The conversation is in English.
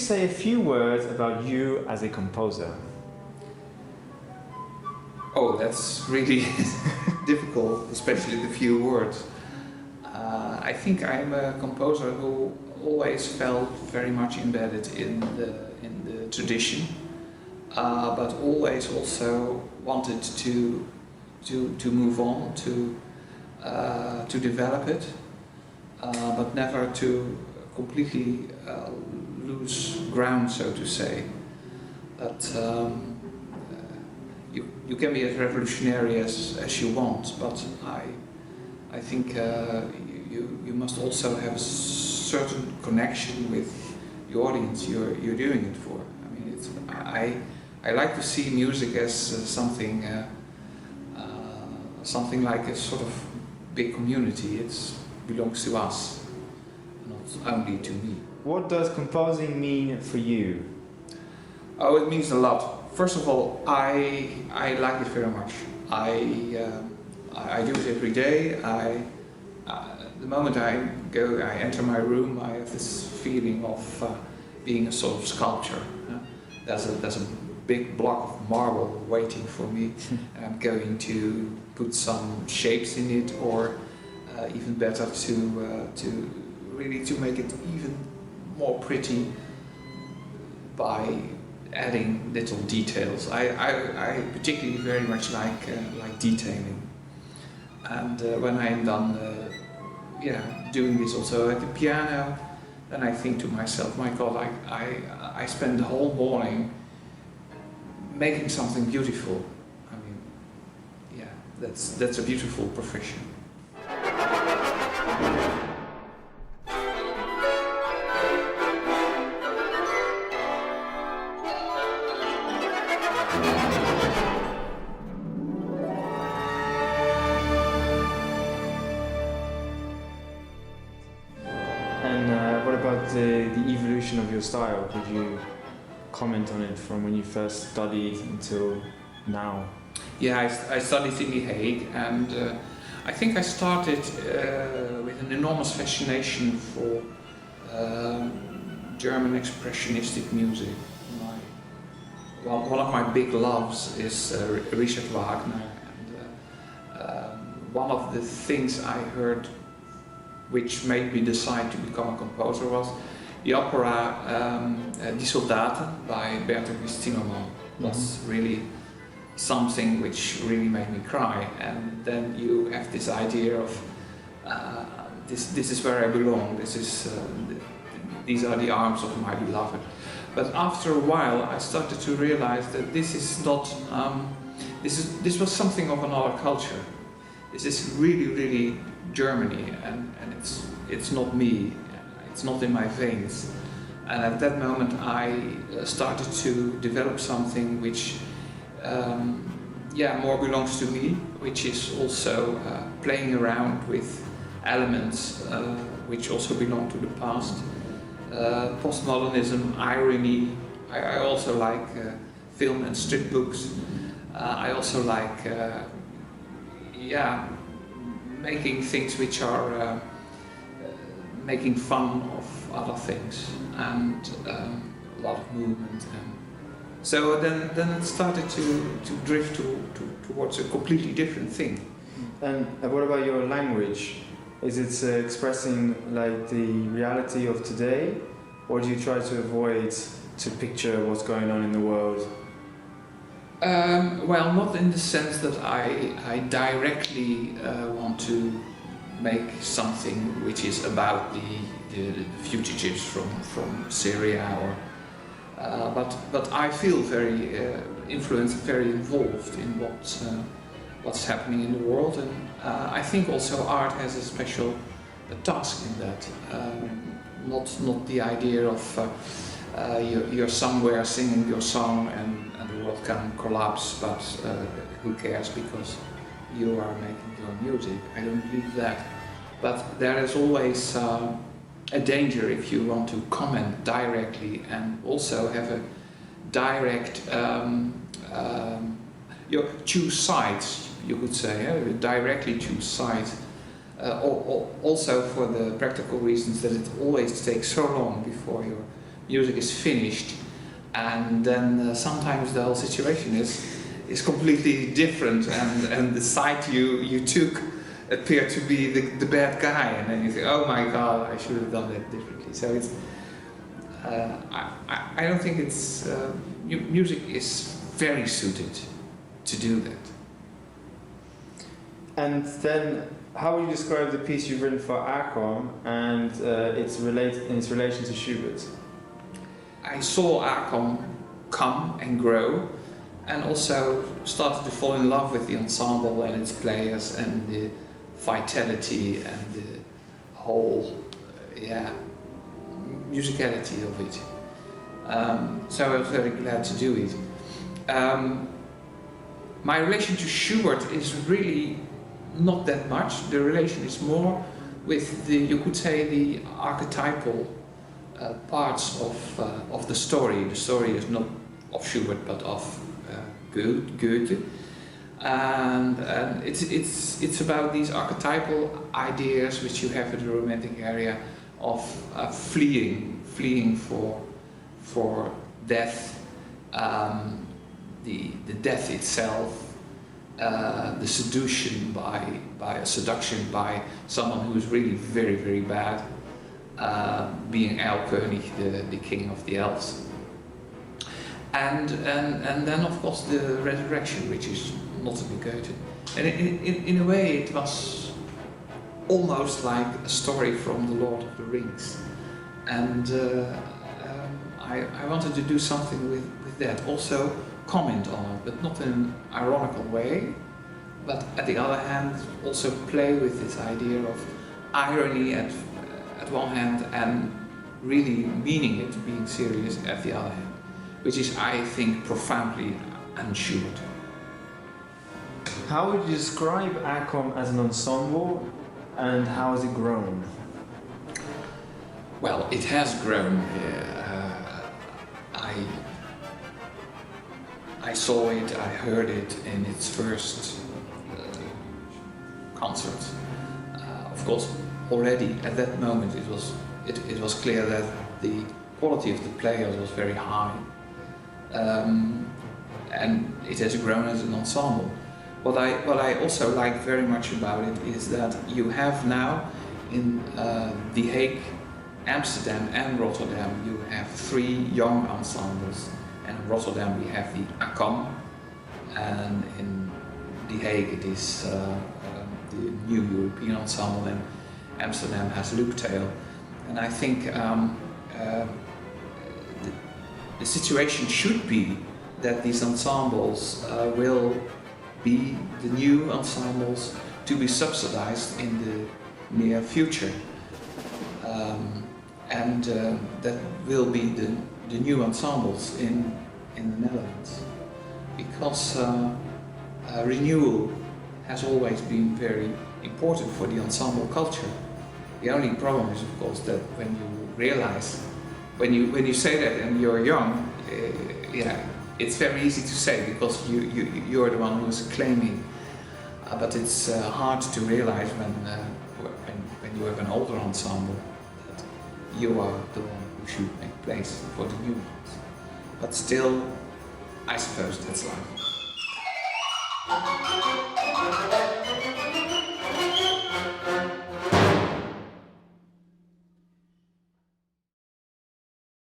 say a few words about you as a composer? Oh, that's really difficult, especially the few words. I think I'm a composer who always felt very much embedded in the tradition, but always also wanted to move on, to develop it, but never to completely lose ground, so to say. That you can be as revolutionary as you want, but I think you must also have a certain connection with the audience you're doing it for. I mean, I like to see music as something like a sort of big community. It belongs to us, not only to me. What does composing mean for you? Oh, it means a lot. First of all, I like it very much. I do it every day. The moment I enter my room, I have this feeling of being a sort of sculpture. There's a big block of marble waiting for me, and I'm going to put some shapes in it, or even better, to really make it even more pretty by adding little details. I particularly very much like detailing, and when I'm done doing this also at the piano, then I think to myself, my God, I spend the whole morning making something beautiful. I mean, yeah, that's a beautiful profession. What about the evolution of your style? Could you comment on it from when you first studied until now? Yeah, I studied in The Hague, and I think I started with an enormous fascination for German expressionistic music. One of my big loves is Richard Wagner, and one of the things I heard which made me decide to become a composer was the opera Die Soldaten by Bertolt Timmerman. Was really something which really made me cry, and then you have this idea of this is where I belong, these are the arms of my beloved. But after a while I started to realize that this is not this was something of another culture. This is really Germany, and it's not me, it's not in my veins. And at that moment I started to develop something which more belongs to me, which is also playing around with elements which also belong to the past. Postmodernism, irony. I also like film and strip books. I also like making things which are making fun of other things, and a lot of movement. And so then it started to drift towards a completely different thing. And what about your language? Is it expressing like the reality of today, or do you try to avoid to picture what's going on in the world? Well, not in the sense that I directly want to make something which is about the fugitives from Syria, or but I feel very influenced, very involved in what's happening in the world, and I think also art has a special task in that. Not the idea of you're somewhere singing your song and the world can collapse, but who cares because you are making your music. I don't believe that. But there is always a danger if you want to comment directly and also have a direct, you choose sides, you could say, directly choose sides. Also for the practical reasons that it always takes so long before your music is finished, and then sometimes the whole situation is completely different, and the side you took appeared to be the bad guy, and then you think, oh my god, I should have done that differently. So it's I don't think it's music is very suited to do that. And then, how would you describe the piece you've written for AKOM and its relation to Schubert? I saw AKOM come and grow, and also started to fall in love with the ensemble and its players and the vitality and the whole, musicality of it. So I was very glad to do it. My relation to Schubert is really not that much. The relation is more with the, you could say, the archetypal parts of the story. The story is not of Schubert but of Goethe, and it's about these archetypal ideas which you have in the Romantic area of fleeing for death, the death itself. The seduction by someone who is really very, very bad, being Erlkönig, the king of the elves, and then of course the resurrection, which is not in Goethe. And in a way it was almost like a story from the Lord of the Rings, and I wanted to do something with that. Also comment on it, but not in an ironical way, but at the other hand also play with this idea of irony at one hand and really meaning it, being serious at the other hand, which is, I think, profoundly un-Schubert. How would you describe AKOM as an ensemble, and how has it grown? Well, it has grown. I saw it, I heard it in its first concert. Of course, already at that moment it was clear that the quality of the players was very high, and it has grown as an ensemble. What I also like very much about it is that you have now in The Hague, Amsterdam and Rotterdam, you have 3 young ensembles. And in Rotterdam we have the AKOM, and in The Hague it is the new European ensemble, and Amsterdam has Luchtale. And I think the situation should be that these ensembles will be the new ensembles to be subsidized in the near future. That will be the new ensembles in the Netherlands, because renewal has always been very important for the ensemble culture. The only problem is, of course, that when you realize, when you say that and you're young, it's very easy to say because you're the one who's claiming, but it's hard to realize when you have an older ensemble that you are the one who should make place for the new ones. But still, I suppose that's life.